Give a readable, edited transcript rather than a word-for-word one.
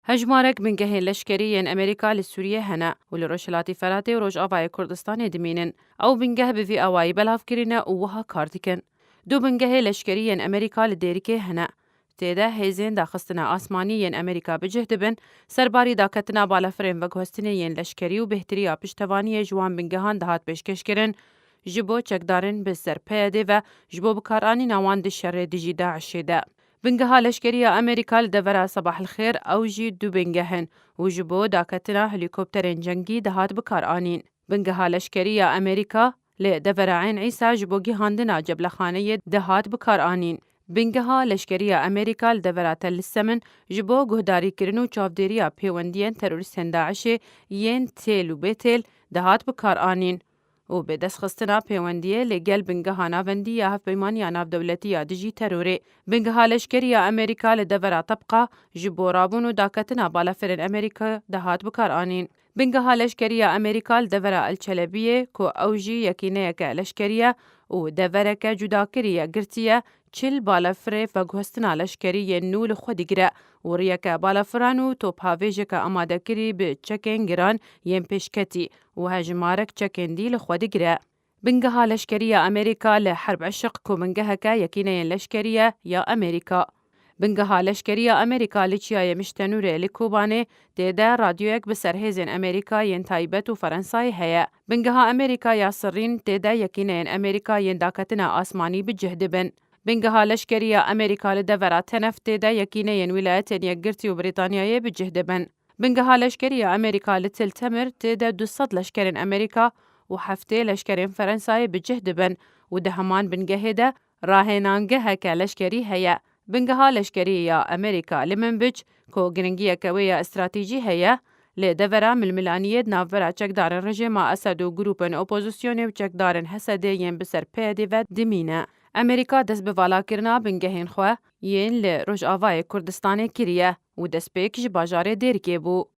هجمارك بنگهین لشکریین امریکا لسوریه هنه و لروشلاتی فراتی و روجاوای کردستان دمینن او بنگه بفی اوایی بلاف کرینه و وها کارتکن. دو بنگه لشکریین امریکا لدیریکه هنه. تیده هیزین داخستنا آسمانیین امریکا بجهد بن سرباری داکتنا بالافرین و گوستنیین لشکری و بهتری پشتوانی جوان بنگهان دهات پیشکش کرن جبو چکدارن به سر پیاده و جبو بکارانی نوان دشره دیجی داعش ده. بنگها لشکری امریکا لدورا صباح الخير اوجی دو بنگهن و جبو داکتنا هلیکوپترین جنگی دهات بکار آنین. بنگها لشکری امریکا لدورا عین عیسا جبو گیهاندنا جبلخانه دهات بکار آنین. بنگها لشکری امریکا لدورا تل السمن جبو گهداری کرنو چافدیریا پیوندین تروریستن داعش ین تیل و بیتیل دهات بکار آنین. و به دست خستنا پیوندیه لگل بنگها ناوندی یا هف بیمانی ناف دولتی یا دیجی تروری. بنگها لشکری امریکا لدورا طبقه جبو رابون و داکتنا بالافرین امریکا دهات بکار آنین. بنگها لشکری امریکا لدورا الچلبیه کو اوجی یکینه که لشکریه و دورا که جداکریه گرتیه چل بالافره و گوستنا لشکری نول خودگره و ریکه بالافرانو توپ هاویجه که اماده کری به چکن گران یم پیشکتی و هجمارک چکندی لخودگره. بنگها لشکری امریکا لحرب عشق کو بنگها که یکینه لشکریه یا امریکا. بنگها لشکری امریکا لچیای مشتنوره لکوبانه دیده رادیویک بسرهزین امریکا ین تایبت و فرنسای هیا. بنگها امریکا یا سرین دیده یکینه امریکا ین داکتنا آسمانی بجهد بن. بنگها لشکری امریکا لدورا تنفت دیده یکینه ین ولایتین یکگرتی و بریتانیای بجهد بن. بنگها لشکری امریکا لتل تمر دیده 200 لشکرین امریکا و هفته لشکرین فرنسای بجهد بن و دهمان بنگه ده راهنانگه که لشکری هیا. بنگها لشکری یا امریکا لمنبج کو گرنگی کویا استراتیجی هیا لدورا ململانیت ناورا چکدارن رژیم اسد و گروپن اپوزیسیون و چکدارن حسد ین بسر پیدی و دمینه. امریکا دست به والا کرنا بنگهین خو ین لروج آوای کردستان کریه و دست پیک جباجار دیر که بو.